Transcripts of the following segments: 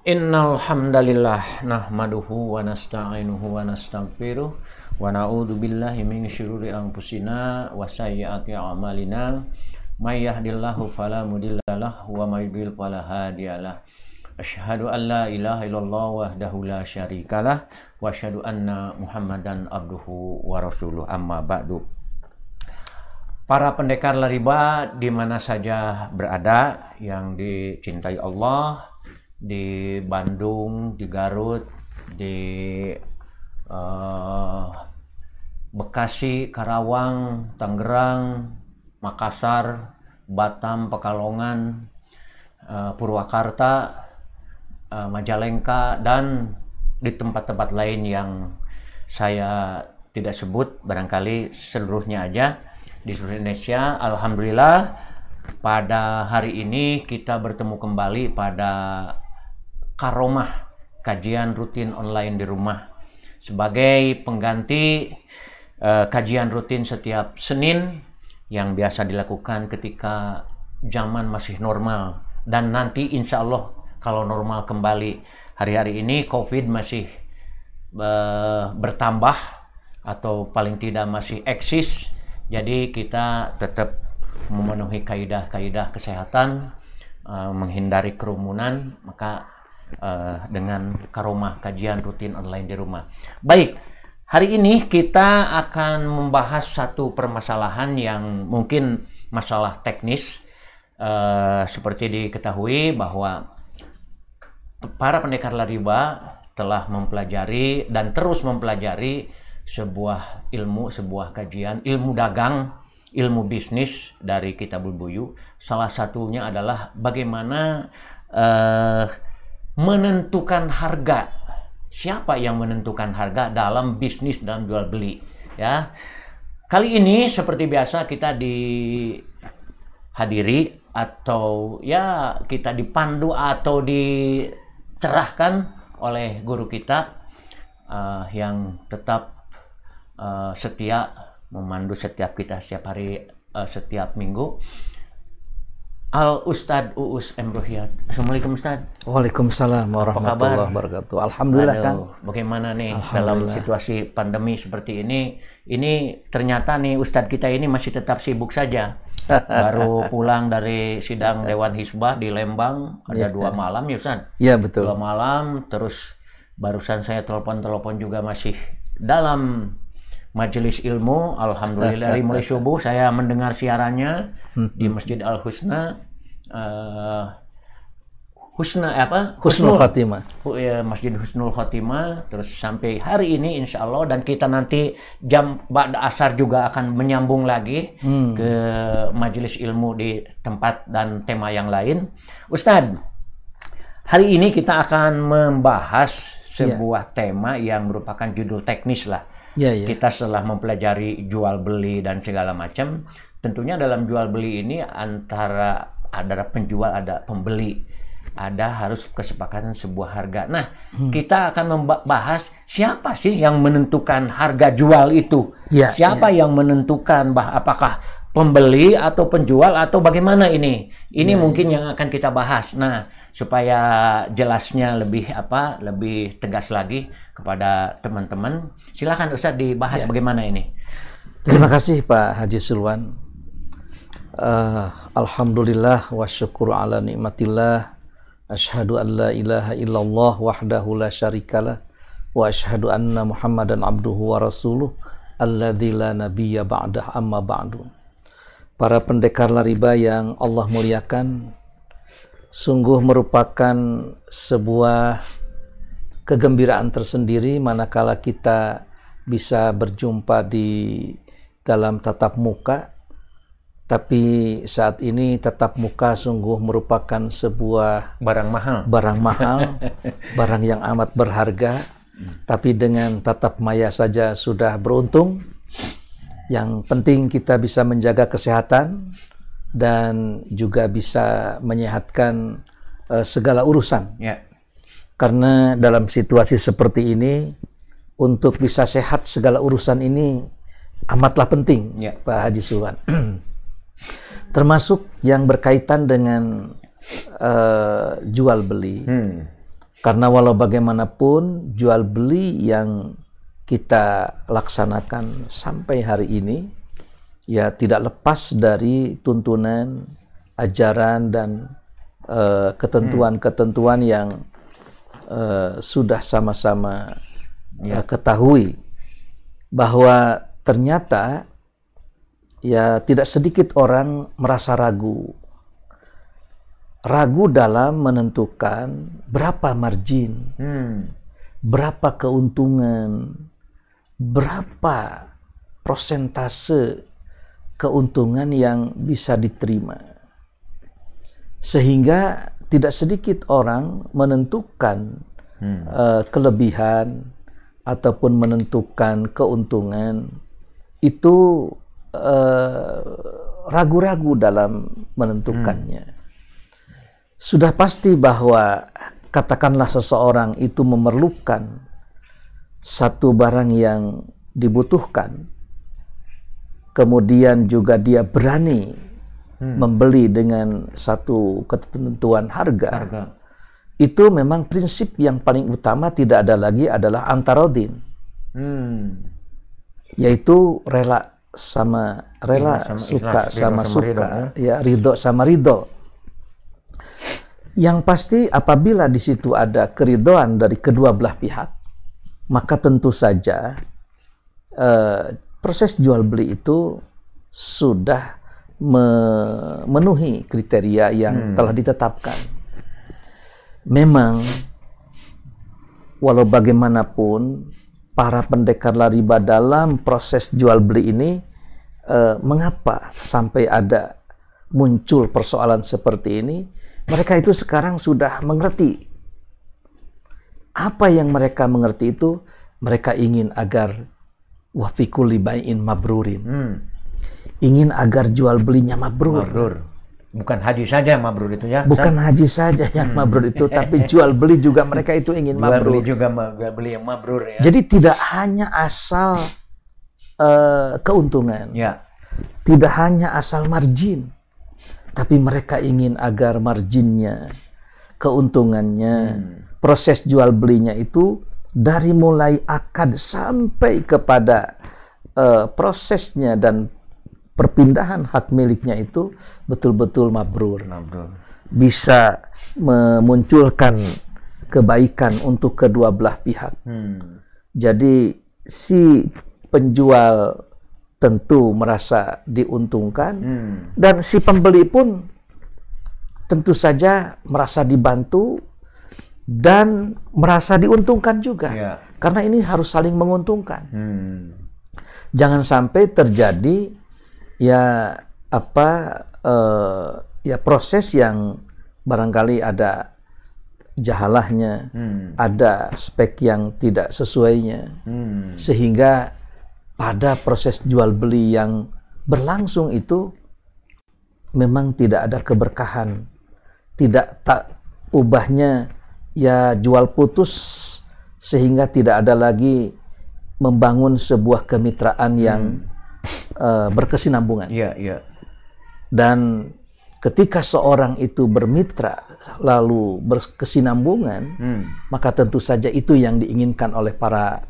Innal hamdalillah nahmaduhu wa nasta'inuhu wa nastaghfiruh wa na'udzu billahi min syururi anfusina wa sayyiati a'malina may yahdihillahu fala mudhillalah wa may yudhlil fala hadiyalah. Asyhadu an la ilaha illallah wahdahu la syarikalah wa asyhadu anna Muhammadan abduhu wa rasuluh. Amma ba'du. Para pendekar lariba di mana saja berada yang dicintai Allah, di Bandung, di Garut, di Bekasi, Karawang, Tangerang, Makassar, Batam, Pekalongan, Purwakarta, Majalengka, dan di tempat-tempat lain yang saya tidak sebut, barangkali seluruhnya aja di seluruh Indonesia. Alhamdulillah pada hari ini kita bertemu kembali pada Karomah, kajian rutin online di rumah, sebagai pengganti kajian rutin setiap Senin yang biasa dilakukan ketika zaman masih normal, dan nanti insya Allah kalau normal kembali. Hari-hari ini COVID masih bertambah atau paling tidak masih eksis, jadi kita tetap memenuhi kaidah-kaidah kesehatan, menghindari kerumunan, maka dengan Karomah, kajian rutin online di rumah. Baik, hari ini kita akan membahas satu permasalahan yang mungkin masalah teknis. Seperti diketahui bahwa para pendekar lariba telah mempelajari dan terus mempelajari sebuah ilmu, sebuah kajian, ilmu dagang, ilmu bisnis dari Kitabul Buyu. Salah satunya adalah bagaimana menentukan harga. Siapa yang menentukan harga dalam bisnis dan jual beli, ya. Kali ini seperti biasa kita dihadiri atau ya kita dipandu atau dicerahkan oleh guru kita yang tetap setia memandu setiap kita setiap hari, setiap minggu, Al Ustadz Uus M. Ruhyat. Assalamualaikum Ustadz. Waalaikumsalam warahmatullahi wabarakatuh. Alhamdulillah. Kang. Bagaimana nih dalam situasi pandemi seperti ini? Ini ternyata nih Ustadz kita ini masih tetap sibuk saja. Baru pulang dari sidang Dewan Hizbah di Lembang, ada 2 malam ya Ustadz? Iya betul. 2 malam, terus barusan saya telepon juga masih dalam majelis ilmu. Alhamdulillah dari mulai subuh saya mendengar siarannya di Masjid Al Husna, Husnul Khotimah. Ya, Masjid Husnul Khotimah. Terus sampai hari ini insya Allah, dan kita nanti jam ba'da asar juga akan menyambung lagi ke majelis ilmu di tempat dan tema yang lain. Ustadz, hari ini kita akan membahas sebuah tema yang merupakan judul teknis lah. Kita setelah mempelajari jual beli dan segala macam, tentunya dalam jual beli ini antara ada penjual, ada pembeli, ada harus kesepakatan sebuah harga. Nah, kita akan membahas siapa sih yang menentukan harga jual itu? Siapa yang menentukan apakah pembeli atau penjual atau bagaimana ini? Ini mungkin yang akan kita bahas. Nah, supaya jelasnya lebih tegas lagi kepada teman-teman, silakan Ustadz dibahas bagaimana ini. Terima kasih Pak Haji Sulwan. Alhamdulillah wa syukur ala nikmatillah. Asyhadu an la ilaha illallah wahdahu la syarikalah wa asyhadu anna Muhammadan abduhu wa rasuluh alladzi la nabiyya ba'dah, amma ba'du. Para pendekar lariba yang Allah muliakan, sungguh merupakan sebuah kegembiraan tersendiri manakala kita bisa berjumpa di dalam tatap muka. Tapi saat ini tatap muka sungguh merupakan sebuah barang mahal, barang yang amat berharga. Tapi dengan tatap maya saja sudah beruntung. Yang penting kita bisa menjaga kesehatan dan juga bisa menyehatkan segala urusan. Karena dalam situasi seperti ini, untuk bisa sehat segala urusan ini amatlah penting, Pak Haji Sulwan. Termasuk yang berkaitan dengan jual beli. Karena walau bagaimanapun jual beli yang kita laksanakan sampai hari ini ya tidak lepas dari tuntunan, ajaran dan ketentuan-ketentuan yang sudah sama-sama ketahui bahwa ternyata ya tidak sedikit orang merasa ragu dalam menentukan berapa margin, berapa keuntungan, berapa persentase keuntungan yang bisa diterima. Sehingga tidak sedikit orang menentukan kelebihan ataupun menentukan keuntungan itu ragu-ragu dalam menentukannya. Sudah pasti bahwa katakanlah seseorang itu memerlukan satu barang yang dibutuhkan, kemudian juga dia berani membeli dengan satu ketentuan harga. Itu memang prinsip yang paling utama tidak ada lagi adalah antarodin, yaitu suka sama suka, ya ridho sama ridho. Yang pasti apabila di situ ada keridhaan dari kedua belah pihak, maka tentu saja proses jual beli itu sudah memenuhi kriteria yang telah ditetapkan. Memang walau bagaimanapun para pendekar riba dalam proses jual beli ini mengapa sampai ada muncul persoalan seperti ini? Mereka itu sekarang sudah mengerti. Apa yang mereka mengerti itu, mereka ingin agar wa fi kulli bai'in mabrurin. Ingin agar jual belinya mabrur. Bukan haji saja yang mabrur itu ya. Bukan haji saja yang mabrur itu, tapi jual beli juga mereka itu ingin mabrur. Jual beli juga beli yang mabrur ya. Jadi tidak hanya asal keuntungan. Ya. Tidak hanya asal margin. Tapi mereka ingin agar marginnya, keuntungannya, proses jual belinya itu dari mulai akad sampai kepada prosesnya dan perpindahan hak miliknya itu betul-betul mabrur. Bisa memunculkan kebaikan untuk kedua belah pihak. Jadi si penjual tentu merasa diuntungkan dan si pembeli pun tentu saja merasa dibantu dan merasa diuntungkan juga, karena ini harus saling menguntungkan. Jangan sampai terjadi ya proses yang barangkali ada jahalahnya, ada spek yang tidak sesuainya, sehingga pada proses jual beli yang berlangsung itu memang tidak ada keberkahan, tak ubahnya ya jual putus, sehingga tidak ada lagi membangun sebuah kemitraan yang berkesinambungan. Dan ketika seorang itu bermitra lalu berkesinambungan, maka tentu saja itu yang diinginkan oleh para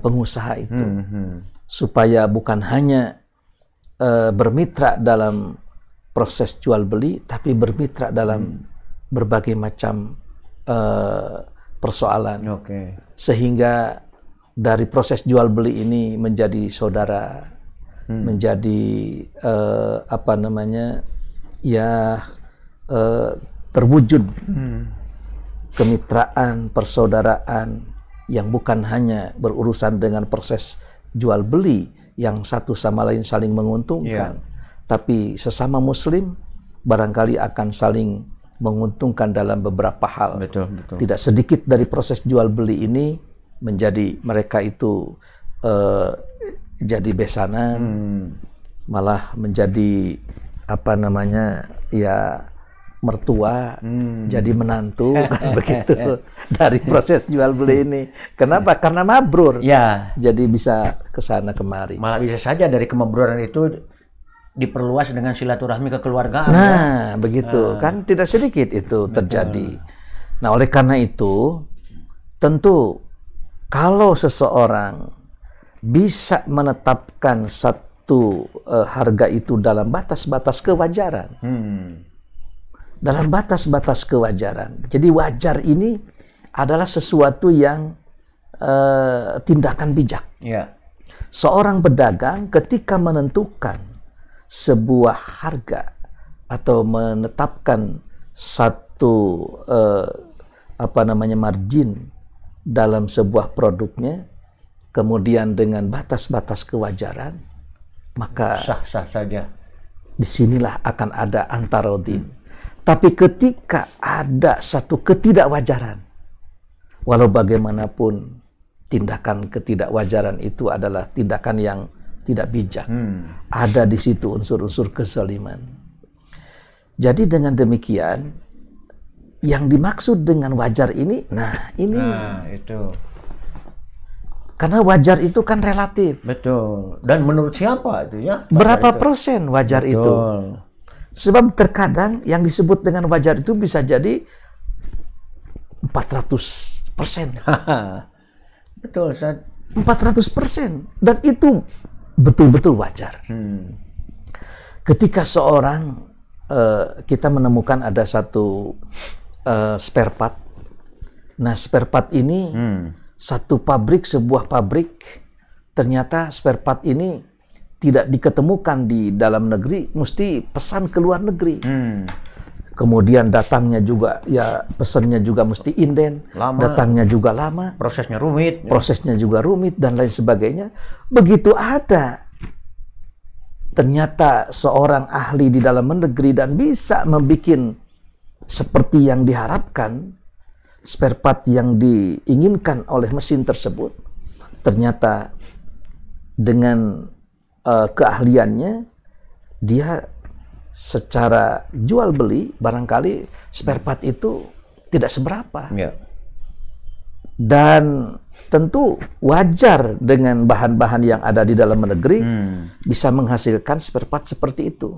pengusaha itu, supaya bukan hanya bermitra dalam proses jual beli, tapi bermitra dalam berbagai macam persoalan, sehingga dari proses jual beli ini menjadi saudara, menjadi terwujud kemitraan, persaudaraan yang bukan hanya berurusan dengan proses jual beli yang satu sama lain saling menguntungkan, tapi sesama muslim barangkali akan saling menguntungkan dalam beberapa hal. Tidak sedikit dari proses jual beli ini menjadi mereka itu jadi besanan, malah menjadi mertua, jadi menantu, kan begitu dari proses jual beli ini. Kenapa? Karena mabrur. Jadi bisa kesana kemari. Malah bisa saja dari kemabruran itu diperluas dengan silaturahmi kekeluargaan. Nah, begitu. Kan tidak sedikit itu terjadi. Nah, oleh karena itu, tentu kalau seseorang bisa menetapkan satu harga itu dalam batas-batas kewajaran. Dalam batas-batas kewajaran. Jadi wajar ini adalah sesuatu yang tindakan bijak. Ya. Seorang pedagang ketika menentukan sebuah harga atau menetapkan satu margin dalam sebuah produknya, kemudian dengan batas-batas kewajaran, maka sah-sah saja. Disinilah akan ada antarodin. Tapi ketika ada satu ketidakwajaran, walau bagaimanapun tindakan ketidakwajaran itu adalah tindakan yang tidak bijak. Ada di situ unsur-unsur kezaliman. Jadi dengan demikian, yang dimaksud dengan wajar ini, itu. Karena wajar itu kan relatif. Betul. Dan menurut siapa itu ya? Berapa persen wajar itu? Sebab terkadang yang disebut dengan wajar itu bisa jadi 400%. Betul, Ustaz. 400%. Dan itu betul-betul wajar. Ketika seorang kita menemukan ada satu spare part. Nah, spare part ini satu pabrik, sebuah pabrik, ternyata spare part ini tidak diketemukan di dalam negeri, mesti pesan ke luar negeri. Kemudian datangnya juga, ya pesannya juga mesti inden, datangnya juga lama, prosesnya rumit, dan lain sebagainya. Begitu ada ternyata seorang ahli di dalam negeri dan bisa membuat seperti yang diharapkan, spare part yang diinginkan oleh mesin tersebut, ternyata dengan keahliannya dia secara jual beli barangkali spare part itu tidak seberapa. Dan tentu wajar dengan bahan-bahan yang ada di dalam negeri bisa menghasilkan spare part seperti itu.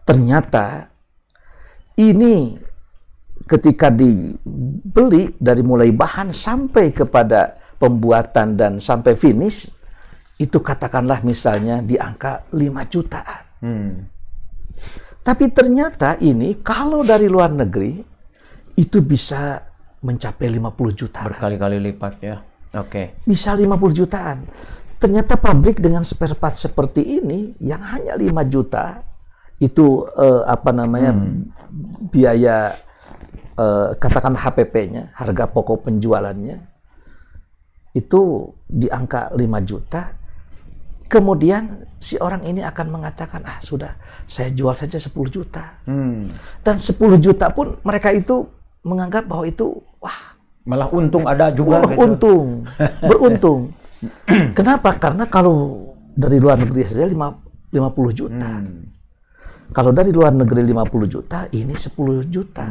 Ternyata ini ketika dibeli dari mulai bahan sampai kepada pembuatan dan sampai finish, itu katakanlah misalnya di angka 5 jutaan. Tapi ternyata ini kalau dari luar negeri itu bisa mencapai 50 jutaan. Berkali-kali lipat ya. Bisa 50 jutaan. Ternyata pabrik dengan spare part seperti ini yang hanya 5 juta itu biaya katakan HPP-nya, harga pokok penjualannya itu di angka 5 juta. Kemudian si orang ini akan mengatakan, sudah, saya jual saja 10 juta. Dan 10 juta pun mereka itu menganggap bahwa itu, malah untung ada juga. Beruntung. Kenapa? Karena kalau dari luar negeri saja 50 juta. Kalau dari luar negeri 50 juta, ini 10 juta.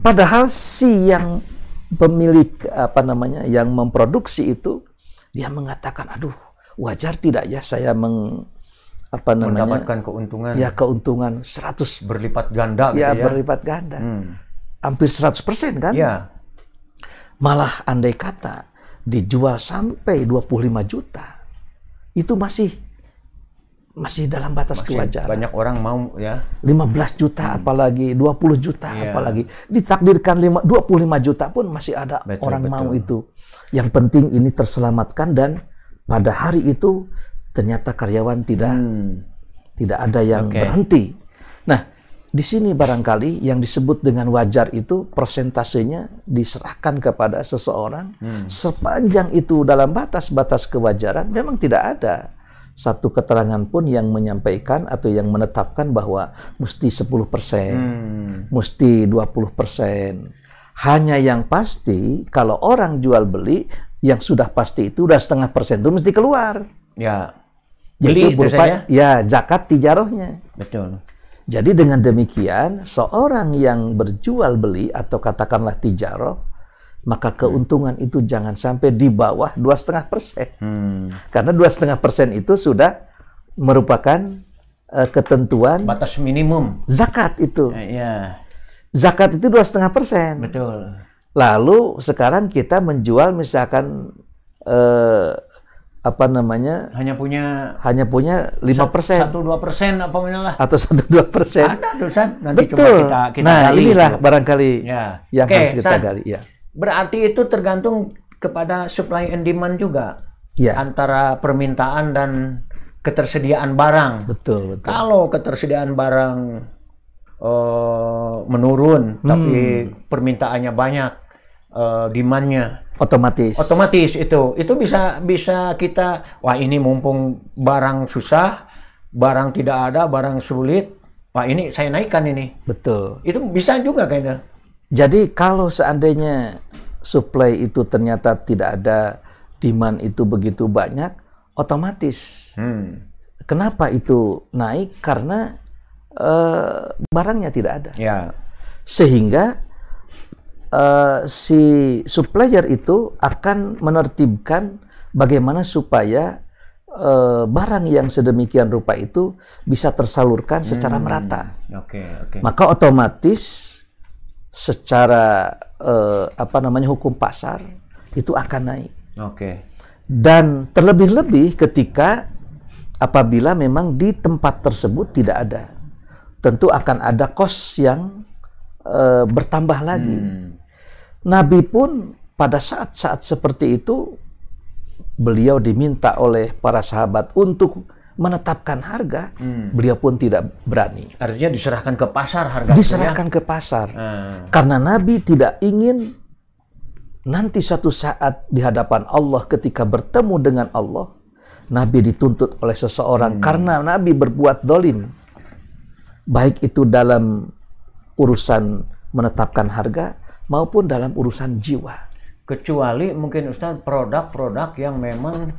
Padahal si yang pemilik, yang memproduksi itu, dia mengatakan, wajar tidak ya saya mendapatkan keuntungan. Ya, keuntungan 100 berlipat ganda gitu ya. Berlipat ganda. Hampir 100% kan? Malah andai kata dijual sampai 25 juta, itu masih dalam batas kewajaran. Banyak orang mau ya. 15 juta apalagi, 20 juta apalagi. Ditakdirkan 25 juta pun masih ada orang mau itu. Yang penting ini terselamatkan dan pada hari itu ternyata karyawan tidak ada yang berhenti. Nah, di sini barangkali yang disebut dengan wajar itu persentasenya diserahkan kepada seseorang. Sepanjang itu dalam batas-batas kewajaran, memang tidak ada satu keterangan pun yang menyampaikan atau yang menetapkan bahwa mesti 10%, mesti 20%. Hanya yang pasti kalau orang jual beli, yang sudah pasti itu udah 0,5% itu mesti keluar. Beli itu berupa zakat tijarohnya. Betul. Jadi dengan demikian seorang yang berjual beli atau katakanlah tijaroh, maka keuntungan itu jangan sampai di bawah 2,5%. Karena 2,5% itu sudah merupakan ketentuan batas minimum zakat itu. Ya, Zakat itu 2,5%. betul. Lalu sekarang kita menjual misalkan apa namanya, Hanya punya 5%, 1-2% apa lah. atau 1-2%. Ada tuh San, nanti Betul. coba kita Nah, gali inilah itu. barangkali Ya. yang Oke, harus kita San. gali. Ya. Berarti itu tergantung kepada supply and demand juga. Ya. Antara permintaan dan ketersediaan barang. Betul, betul. Kalau ketersediaan barang menurun, tapi permintaannya banyak, demand-nya Otomatis itu bisa kita, wah ini mumpung barang susah, barang tidak ada, barang sulit, wah ini saya naikkan ini. betul. Itu bisa juga kayaknya. Jadi kalau seandainya supply itu ternyata tidak ada, demand itu begitu banyak, otomatis. Kenapa itu naik? Karena barangnya tidak ada. Ya. Sehingga si supplier itu akan menertibkan bagaimana supaya barang yang sedemikian rupa itu bisa tersalurkan secara merata. Oke. Maka otomatis secara hukum pasar itu akan naik. Oke. Dan terlebih-lebih ketika apabila memang di tempat tersebut tidak ada, tentu akan ada kos yang bertambah lagi. Nabi pun pada saat-saat seperti itu beliau diminta oleh para sahabat untuk menetapkan harga, beliau pun tidak berani. Artinya diserahkan ke pasar harga. Diserahkan ke pasar. Karena Nabi tidak ingin nanti suatu saat di hadapan Allah ketika bertemu dengan Allah, Nabi dituntut oleh seseorang karena Nabi berbuat dolim. Baik itu dalam urusan menetapkan harga maupun dalam urusan jiwa. Kecuali mungkin Ustaz produk-produk yang memang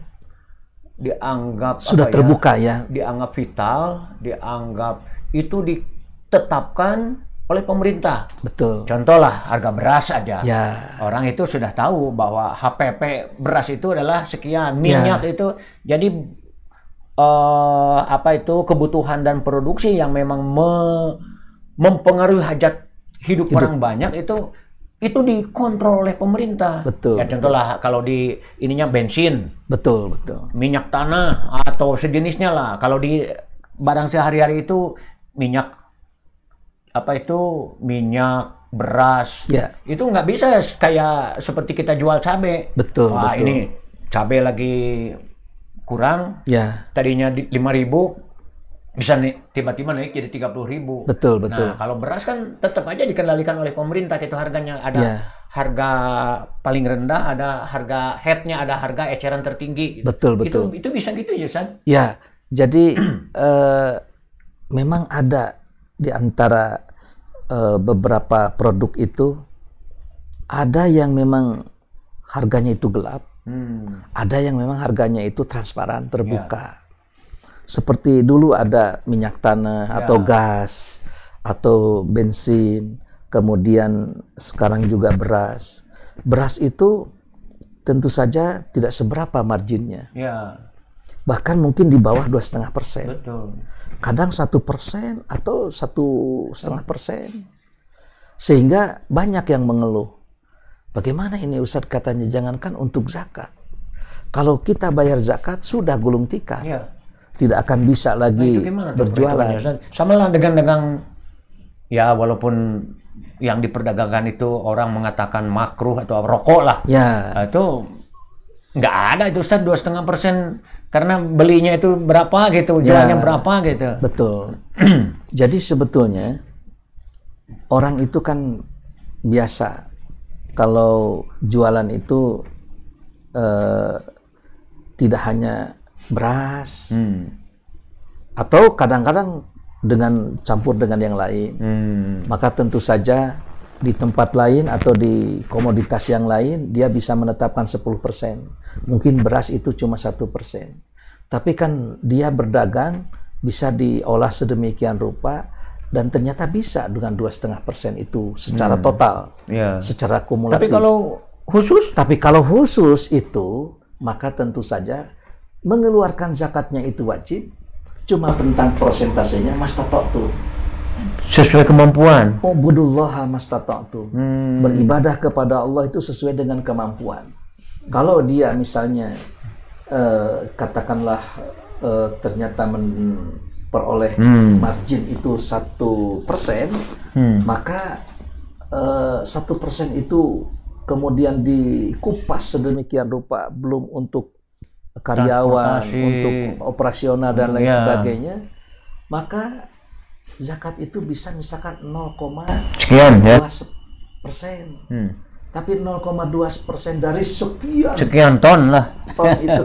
dianggap sudah terbuka ya, dianggap vital, dianggap itu ditetapkan oleh pemerintah. Betul. Contohlah harga beras aja. Ya. Orang itu sudah tahu bahwa HPP beras itu adalah sekian, minyak itu. Jadi kebutuhan dan produksi yang memang mempengaruhi hajat hidup orang banyak itu dikontrol oleh pemerintah. Betul. Ya contohlah kalau di ininya bensin. Betul. Minyak tanah atau sejenisnya lah. Kalau di barang sehari-hari itu minyak minyak, beras. Ya. Itu nggak bisa kayak seperti kita jual cabai. Betul. Wah, ini cabai lagi kurang. Ya. Tadinya 5.000 bisa tiba-tiba naik jadi 30.000. Betul. Nah, kalau beras kan tetap aja dikendalikan oleh pemerintah, itu harganya ada harga paling rendah, ada harga headnya, ada harga eceran tertinggi. Betul. Itu bisa gitu ya, San? Ya, jadi memang ada di antara beberapa produk itu ada yang memang harganya itu gelap, ada yang memang harganya itu transparan, terbuka. Seperti dulu ada minyak tanah atau gas atau bensin, kemudian sekarang juga beras. Beras itu tentu saja tidak seberapa marginnya. Bahkan mungkin di bawah 2,5%. Betul. Kadang 1% atau 1,5%. Sehingga banyak yang mengeluh. Bagaimana ini Ustaz, katanya jangankan untuk zakat. Kalau kita bayar zakat sudah gulung tikar. Tidak akan bisa lagi berjualan. Sama lah dengan ya walaupun yang diperdagangkan itu orang mengatakan makruh atau rokok lah. Itu nggak ada itu Ustaz 2,5%. Karena belinya itu berapa gitu, jualnya berapa gitu. Betul. Jadi sebetulnya orang itu kan biasa kalau jualan itu tidak hanya beras, atau kadang-kadang dengan campur dengan yang lain. Maka tentu saja di tempat lain atau di komoditas yang lain dia bisa menetapkan 10%. Mungkin beras itu cuma 1%. Tapi kan dia berdagang bisa diolah sedemikian rupa dan ternyata bisa dengan 2,5% itu secara total, secara kumulatif. Tapi kalau khusus itu, maka tentu saja mengeluarkan zakatnya itu wajib, Cuma tentang persentasenya mastata'tu. Sesuai kemampuan. Ubudullaha mastata'tu. Beribadah kepada Allah itu sesuai dengan kemampuan. Kalau dia misalnya katakanlah ternyata memperoleh margin itu 1%, maka 1% itu kemudian dikupas sedemikian rupa, belum untuk karyawan, untuk operasional dan lain sebagainya, maka zakat itu bisa misalkan 0,2%, tapi 0,2% dari sekian ton lah. Ton itu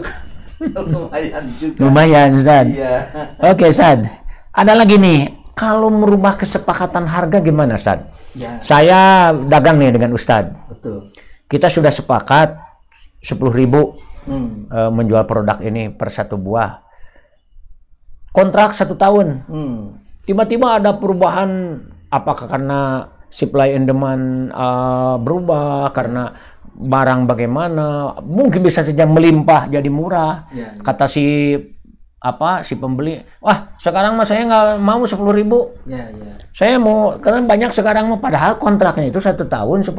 lumayan juga. Lumayan, Ustaz. Iya. Oke, Ustaz. Ada lagi nih, kalau merubah kesepakatan harga gimana, Ustaz? Ya. Saya dagang nih dengan Ustaz. Betul. Kita sudah sepakat 10.000 menjual produk ini per 1 buah. Kontrak 1 tahun. Tiba-tiba ada perubahan, apakah karena supply and demand berubah, karena barang bagaimana, mungkin bisa saja melimpah jadi murah. Kata si pembeli, wah sekarang mah saya nggak mau 10.000, saya mau, karena banyak sekarang mah, padahal kontraknya itu 1 tahun 10.000.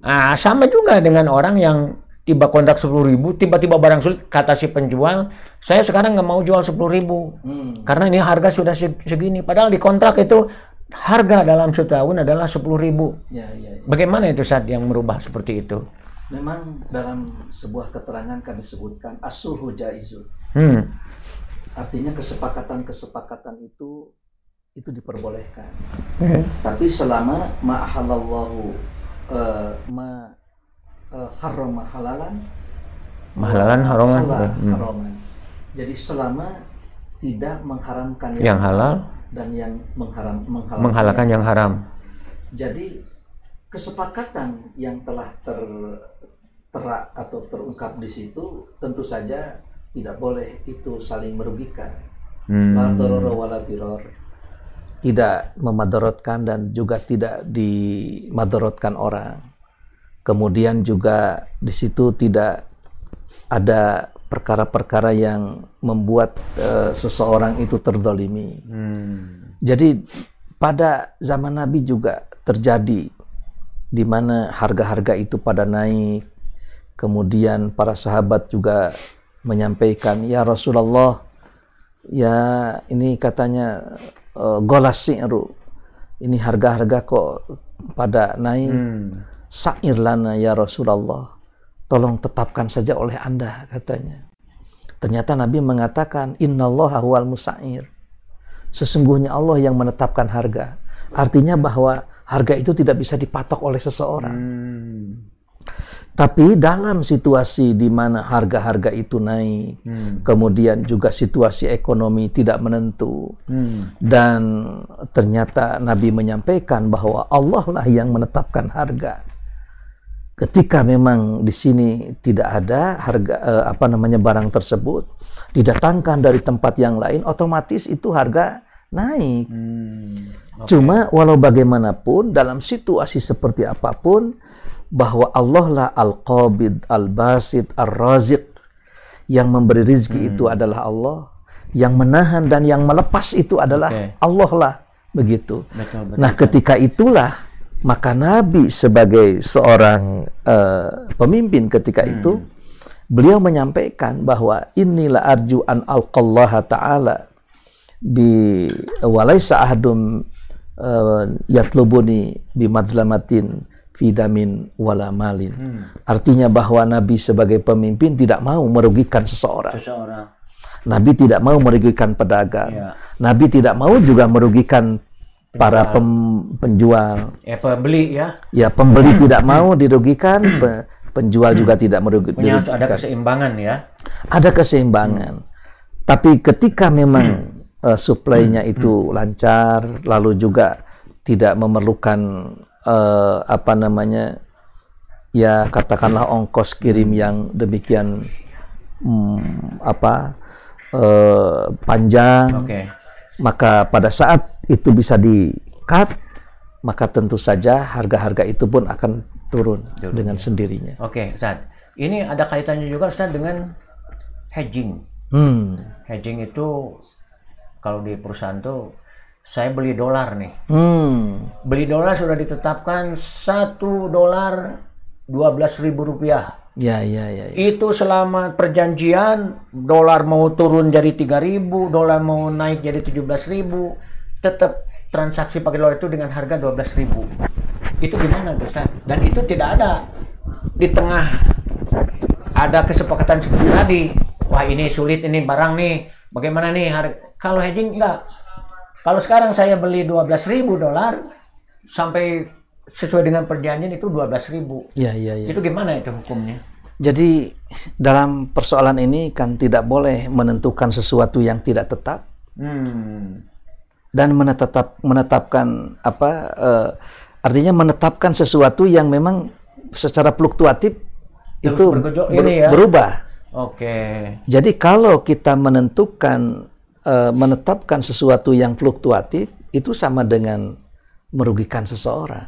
Nah, sama juga dengan orang yang tiba kontrak 10.000, tiba-tiba barang sulit, kata si penjual, saya sekarang nggak mau jual 10.000 karena ini harga sudah segini, padahal di kontrak itu harga dalam 1 tahun adalah 10.000. Bagaimana itu saat yang merubah seperti itu? Memang dalam sebuah keterangan kan disebutkan as-sulhu jaizun. Artinya kesepakatan itu diperbolehkan. Tapi selama ma'ahalallahu harrama halalan, haraman. Jadi selama tidak mengharamkan yang halal dan yang menghalalkan yang haram. Jadi kesepakatan yang telah tertera atau terungkap di situ tentu saja tidak boleh itu saling merugikan. La darara wala dirar. Tidak memadaratkan dan juga tidak dimadaratkan orang. Kemudian juga di situ tidak ada perkara-perkara yang membuat seseorang itu terzalimi. Jadi pada zaman Nabi juga terjadi di mana harga-harga itu pada naik. Kemudian para sahabat juga menyampaikan, ya Rasulullah, ya ini katanya golas si'ru, ini harga-harga kok pada naik. Sa'ir lana ya Rasulullah, tolong tetapkan saja oleh Anda, katanya. Ternyata Nabi mengatakan, innallaha huwal musa'ir, sesungguhnya Allah yang menetapkan harga. Artinya bahwa harga itu tidak bisa dipatok oleh seseorang. Tapi dalam situasi di mana harga-harga itu naik, kemudian juga situasi ekonomi tidak menentu, dan ternyata Nabi menyampaikan bahwa Allah lah yang menetapkan harga. Ketika memang di sini tidak ada harga barang tersebut didatangkan dari tempat yang lain, otomatis itu harga naik. Cuma walau bagaimanapun dalam situasi seperti apapun, bahwa Allah lah Al-Qabid, Al-Basit, Ar-Raziq, yang memberi rizki itu adalah Allah, yang menahan dan yang melepas itu adalah Allah lah, begitu. Betul. Nah, ketika itulah maka Nabi sebagai seorang pemimpin ketika itu, beliau menyampaikan bahwa inilah arju an alqallaha ta'ala bi walaysa ahadum yatlubuni bi madlamatin fidamin wala malin. Artinya bahwa Nabi sebagai pemimpin tidak mau merugikan seseorang. Nabi tidak mau merugikan pedagang. Nabi tidak mau juga merugikan para penjual. Pembeli ya. Ya, pembeli tidak mau dirugikan, penjual juga tidak merugikan. Harus ada keseimbangan ya. Ada keseimbangan. Tapi ketika memang suplainya itu lancar, lalu juga tidak memerlukan ya katakanlah ongkos kirim yang demikian panjang, maka pada saat itu bisa di-cut, maka tentu saja harga-harga itu pun akan turun dengan sendirinya. Oke, Ustaz. Ini ada kaitannya juga, Ustaz, dengan hedging. Hedging itu kalau di perusahaan tuh saya beli dolar nih. Beli dolar sudah ditetapkan $1 $12.000. Ya. Itu selama perjanjian dolar mau turun jadi 3.000, dolar mau naik jadi 17.000, tetap transaksi pakai dolar itu dengan harga 12.000. Itu gimana, Ustaz? Dan itu tidak ada di tengah ada kesepakatan seperti tadi. Wah, ini sulit, ini barang nih. Bagaimana nih harga? Kalau hedging enggak. Kalau sekarang saya beli $12.000 sampai sesuai dengan perjanjian itu 12.000. Ya. Itu gimana itu hukumnya? Jadi dalam persoalan ini kan tidak boleh menentukan sesuatu yang tidak tetap. Dan menetapkan artinya menetapkan sesuatu yang memang secara fluktuatif Terus itu berubah. Oke. Jadi kalau kita menetapkan sesuatu yang fluktuatif, itu sama dengan merugikan seseorang.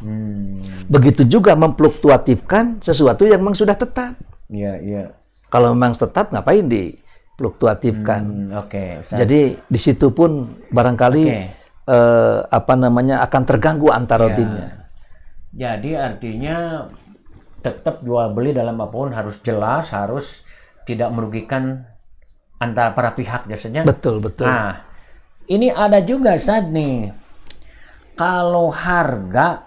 Begitu juga memfluktuatifkan sesuatu yang memang sudah tetap. Iya. Kalau memang tetap, ngapain difluktuatifkan? Ustaz. Jadi di situ pun barangkali akan terganggu antara timnya. Jadi artinya tetap jual beli dalam apapun harus jelas, harus tidak merugikan antara para pihak biasanya. Betul. Nah, ini ada juga Ustaz nih. Kalau harga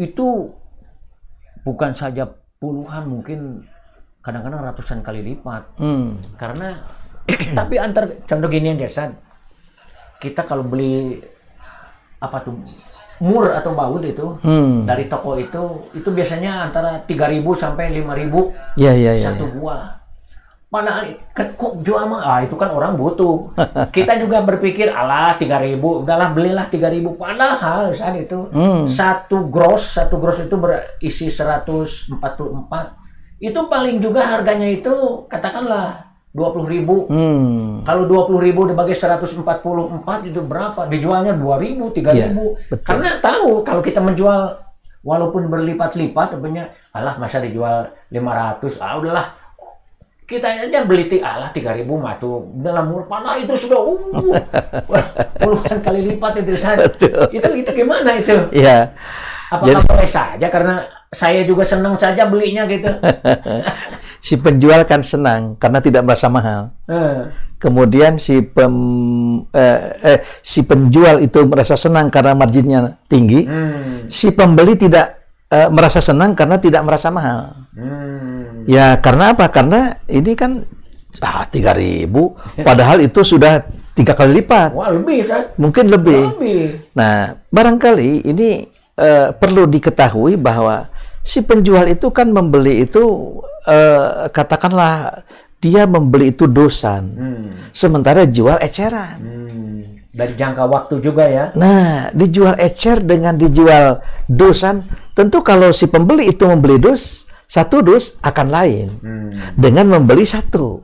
itu bukan saja puluhan, mungkin kadang-kadang ratusan kali lipat. Karena tapi contoh gini aja Ustaz. Kita kalau beli mur atau baut itu dari toko itu biasanya antara 3.000 sampai 5.000 satu buah. Padahal kok jual mah itu kan orang butuh. Kita juga berpikir 3.000, udahlah belilah 3.000. Padahal saat itu satu gross itu berisi 144. Itu paling juga harganya itu katakanlah 20.000. Kalau 20.000 dibagi 144 itu berapa? Dijualnya 2.000, 3.000. Karena tahu kalau kita menjual walaupun berlipat-lipat, masa dijual 500, udahlah. Kita aja beli 3.000 mah tuh dalam murah panah itu sudah puluhan kali lipat itu Ustaz. Itu gimana itu? Iya. Apakah boleh saja karena saya juga senang saja belinya gitu? Si penjual kan senang karena tidak merasa mahal. Kemudian si penjual itu merasa senang karena marginnya tinggi. Si pembeli tidak merasa senang karena tidak merasa mahal. Ya, karena apa? Karena ini kan 3.000, padahal itu sudah 3 kali lipat. Wah, lebih, Ustaz. Mungkin lebih. Nah, barangkali ini perlu diketahui bahwa si penjual itu kan membeli itu katakanlah dia membeli itu dosan, sementara jual eceran. Dari jangka waktu juga ya. Nah, dijual ecer dengan dijual dosan, tentu kalau si pembeli itu membeli satu dus akan lain dengan membeli satu.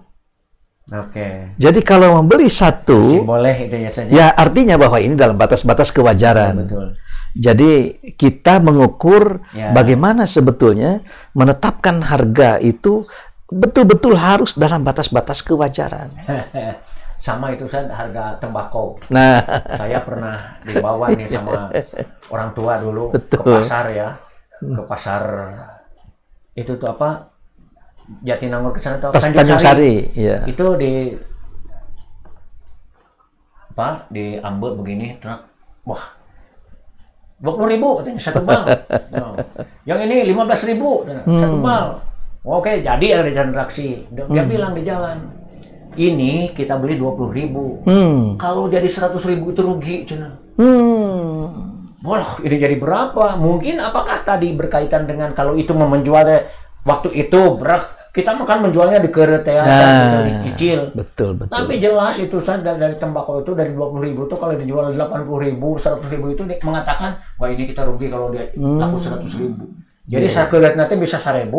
Oke. Jadi kalau membeli satu, masih boleh itu ya saja. Ya artinya bahwa ini dalam batas-batas kewajaran. Betul. Jadi kita mengukur bagaimana sebetulnya menetapkan harga itu betul-betul harus dalam batas-batas kewajaran. Sama itu harga tembakau. Nah, saya pernah dibawa nih sama orang tua dulu ke pasar ya, ke pasar itu tuh Jatinangor ke sana tuh Tanjung Sari. Ya. Itu di Ambon begini, wah 20.000 katanya satu bal. Yang ini 15.000 satu bal. Oke, jadi ada transaksi. Dia bilang di jalan, ini kita beli 20.000. Kalau jadi 100.000 itu rugi, cina. Wah, ini jadi berapa? Mungkin apakah tadi berkaitan dengan kalau itu menjualnya waktu itu kita makan menjualnya di keret ya, dicicil. Betul. Tapi jelas itu dari tembakau itu dari 20.000 itu kalau dijual 80.000, 100.000 itu mengatakan, wah ini kita rugi kalau dia laku 100.000. Jadi keret nanti bisa 1.000.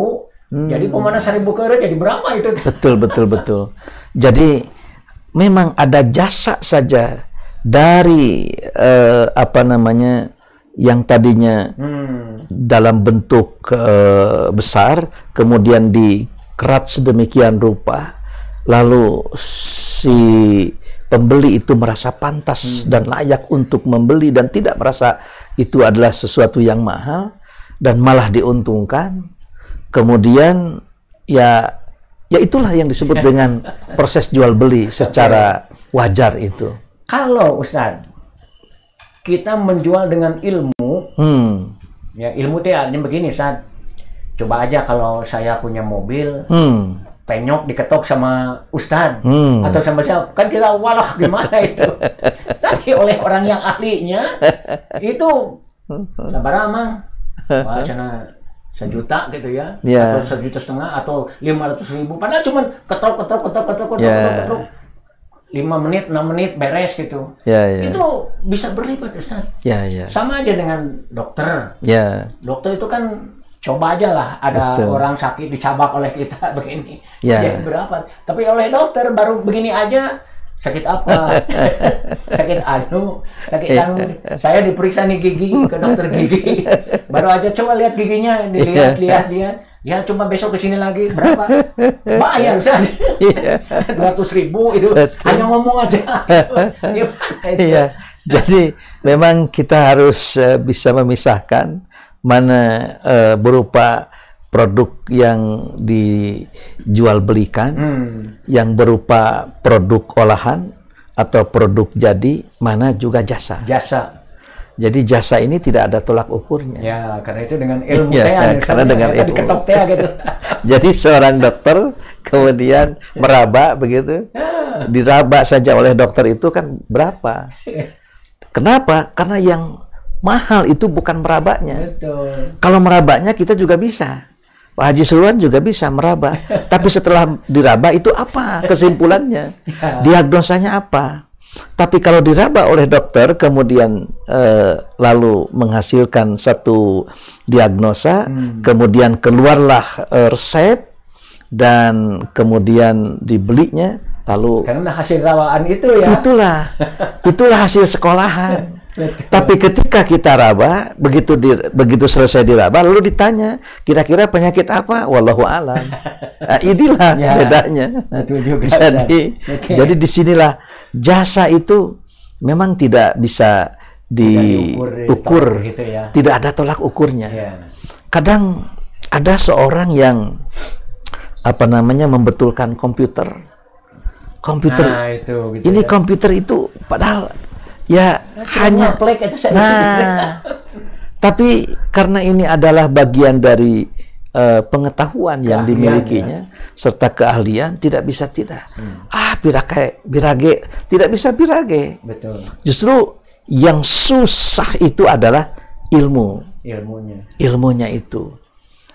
Jadi pemana 1.000 keret jadi berapa itu? Betul. Jadi memang ada jasa saja dari yang tadinya dalam bentuk besar kemudian dikerat sedemikian rupa lalu si pembeli itu merasa pantas dan layak untuk membeli dan tidak merasa itu adalah sesuatu yang mahal dan malah diuntungkan, kemudian ya itulah yang disebut dengan proses jual beli secara wajar itu. Kalau Ustadz, kita menjual dengan ilmu, ya ilmu itu artinya begini, Ustadz. Coba aja kalau saya punya mobil, penyok diketok sama Ustadz atau sama siapa, kan kita walah gimana itu. Tapi oleh orang yang ahlinya itu sabar amang, wah cina 1 juta gitu ya, atau 1,5 juta atau 500.000, padahal cuma ketok 5 menit 6 menit beres gitu. Itu bisa berlipat Ustaz. Sama aja dengan dokter. Dokter itu kan coba aja lah, ada orang sakit dicabak oleh kita begini, ya berapa, tapi oleh dokter baru begini aja sakit apa, sakit anu, saya diperiksa nih gigi ke dokter gigi, baru aja coba lihat giginya, dilihat, ya coba besok kesini lagi, berapa? Bayar saja, 200.000 itu, hanya ngomong aja. Iya, jadi memang kita harus bisa memisahkan mana berupa produk yang dijual belikan, yang berupa produk olahan atau produk jadi, mana juga jasa. Jadi jasa ini tidak ada tolak ukurnya. Ya, karena itu dengan ilmu karena dengan ilmu. Gitu. Jadi seorang dokter kemudian meraba begitu, diraba saja oleh dokter itu kan berapa? Kenapa? Karena yang mahal itu bukan merabanya. Kalau merabanya kita juga bisa. Pak Haji Sulwan juga bisa meraba. Tapi setelah diraba itu apa kesimpulannya? Diagnosanya apa? Tapi kalau diraba oleh dokter kemudian lalu menghasilkan satu diagnosa, kemudian keluarlah resep dan kemudian dibelinya, lalu karena hasil rawaan itu ya. Itulah hasil sekolahan. Tapi ketika kita raba, begitu selesai diraba, lalu ditanya, kira-kira penyakit apa? Wallahu alam. Nah, inilah bedanya. Jadi disinilah jasa itu memang tidak bisa diukur, gitu ya. Tidak ada tolak ukurnya. Kadang ada seorang yang membetulkan komputer. Nah, itu, gitu ini ya. Komputer itu padahal ya hanya tapi karena ini adalah bagian dari pengetahuan yang dimilikinya serta keahlian, tidak bisa tidak. Birage tidak bisa birage. Betul. Justru yang susah itu adalah ilmunya itu.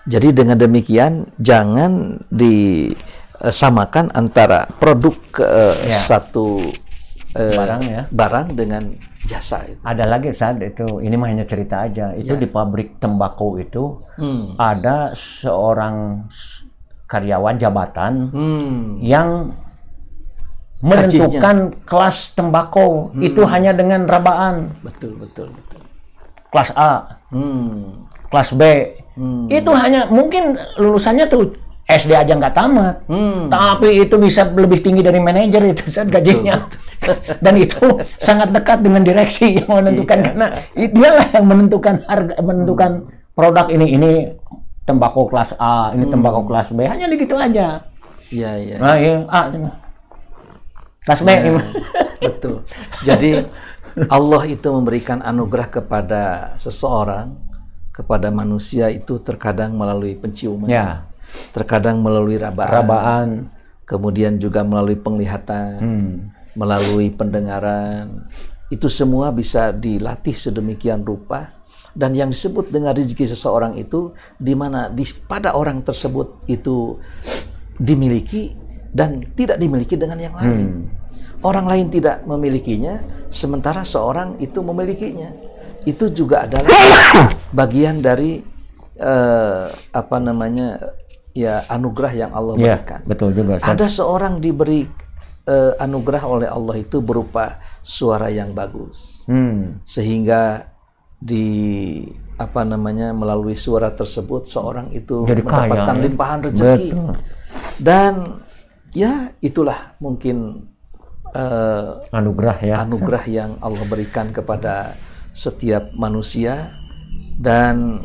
Jadi dengan demikian jangan disamakan antara produk satu barang dengan jasa itu. Ada lagi Ustaz, itu ini mah hanya cerita aja. Itu di pabrik tembakau itu ada seorang karyawan jabatan yang menentukan kelas tembakau itu hanya dengan rabaan. Betul. Kelas A, kelas B. Itu hanya mungkin lulusannya tuh SD aja nggak tamat, tapi itu bisa lebih tinggi dari manajer itu gajinya. Dan itu sangat dekat dengan direksi yang menentukan, karena dialah yang menentukan harga, menentukan produk ini tembakau kelas A, ini tembakau kelas B, hanya begitu aja. Nah, A, kelas B. Betul. Jadi Allah itu memberikan anugerah kepada seseorang, kepada manusia itu terkadang melalui penciuman. Terkadang melalui rabaan, kemudian juga melalui penglihatan, melalui pendengaran. Itu semua bisa dilatih sedemikian rupa, dan yang disebut dengan rezeki seseorang itu di mana pada orang tersebut itu dimiliki dan tidak dimiliki dengan yang lain. Orang lain tidak memilikinya, sementara seorang itu memilikinya. Itu juga adalah bagian dari anugerah yang Allah berikan. Betul juga. Ada seorang diberi anugerah oleh Allah itu berupa suara yang bagus, sehingga melalui suara tersebut seorang itu mendapatkan limpahan rezeki. Dan ya itulah mungkin anugerah ya. Anugerah yang Allah berikan kepada setiap manusia, dan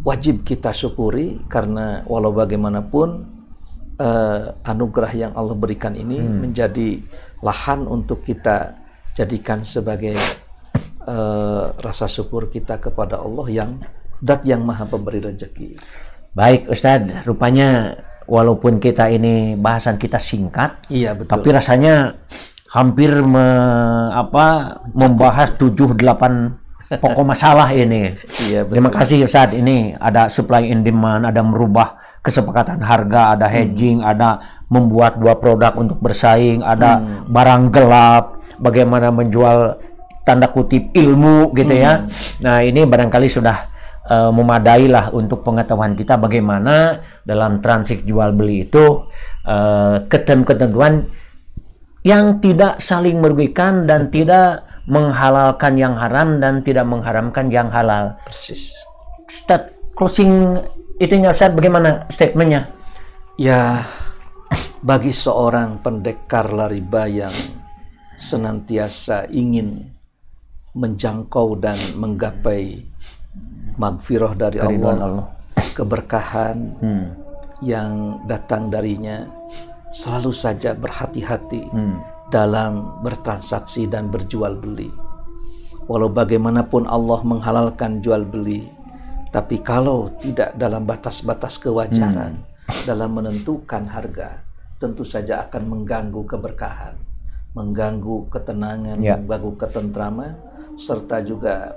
wajib kita syukuri, karena walau bagaimanapun anugerah yang Allah berikan ini menjadi lahan untuk kita jadikan sebagai rasa syukur kita kepada Allah yang Dat yang Maha Pemberi rezeki. Baik Ustadz, rupanya walaupun kita ini bahasan kita singkat, iya betul, tapi rasanya hampir membahas 7-8 pokok masalah ini. Iya, betul. Terima kasih Ustadz. Ini ada supply and demand, ada merubah kesepakatan harga, ada hedging, ada membuat dua produk untuk bersaing, ada barang gelap, bagaimana menjual tanda kutip ilmu gitu ya. Nah ini barangkali sudah memadai lah untuk pengetahuan kita bagaimana dalam transaksi jual beli itu ketentuan yang tidak saling merugikan dan tidak menghalalkan yang haram dan tidak mengharamkan yang halal. Persis. Ustaz, closing itunya Ustaz, bagaimana statementnya? Ya, bagi seorang pendekar lariba yang senantiasa ingin menjangkau dan menggapai magfirah dari Allah, keberkahan yang datang darinya, selalu saja berhati-hati dalam bertransaksi dan berjual beli. Walau bagaimanapun Allah menghalalkan jual beli, tapi kalau tidak dalam batas-batas kewajaran dalam menentukan harga, tentu saja akan mengganggu keberkahan, mengganggu ketenangan, mengganggu ketentraman, serta juga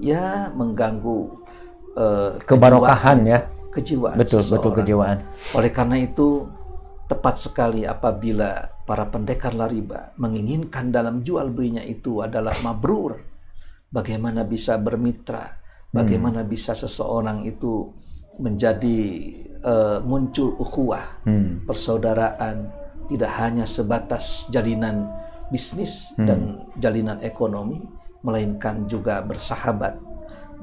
ya mengganggu kebarokahan kejiwaan betul seseorang. Betul, kejiwaan. Oleh karena itu tepat sekali apabila para pendekar lariba menginginkan dalam jual belinya itu adalah mabrur, bagaimana bisa bermitra, bagaimana bisa seseorang itu menjadi muncul ukhuwah, persaudaraan, tidak hanya sebatas jalinan bisnis dan jalinan ekonomi, melainkan juga bersahabat,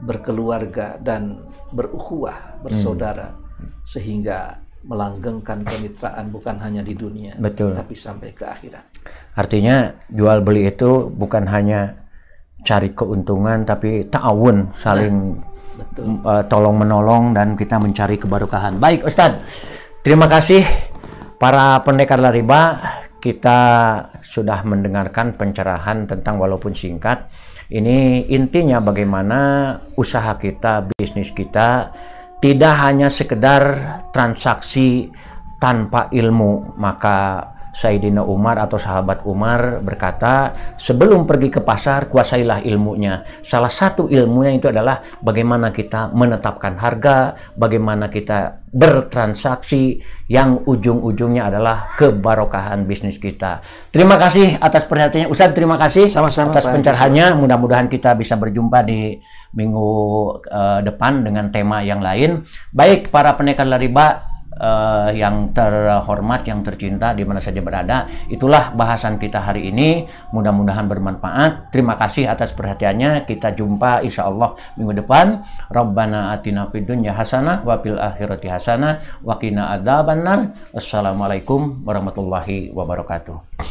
berkeluarga, dan berukhuwah, bersaudara, sehingga melanggengkan kemitraan bukan hanya di dunia, betul, tapi sampai ke akhirat. Artinya jual beli itu bukan hanya cari keuntungan, tapi ta'awun, saling tolong menolong, dan kita mencari keberkahan. Baik Ustadz, terima kasih para pendekar lariba. Kita sudah mendengarkan pencerahan tentang walaupun singkat. Ini intinya bagaimana usaha kita, bisnis kita tidak hanya sekedar transaksi tanpa ilmu. Maka Sayyidina Umar atau sahabat Umar berkata, sebelum pergi ke pasar, kuasailah ilmunya. Salah satu ilmunya itu adalah bagaimana kita menetapkan harga, bagaimana kita bertransaksi, yang ujung-ujungnya adalah kebarokahan bisnis kita. Terima kasih atas perhatiannya Ustaz, terima kasih sama-sama atas pencerahannya. Mudah-mudahan kita bisa berjumpa di minggu depan dengan tema yang lain. Baik para pendekar lariba yang terhormat, yang tercinta di mana saja berada, itulah bahasan kita hari ini. Mudah-mudahan bermanfaat. Terima kasih atas perhatiannya. Kita jumpa insya Allah minggu depan. Rabbana atina fid dunya hasanah wa fil akhirati hasanah wa qina adzabannar. Wassalamualaikum warahmatullahi wabarakatuh.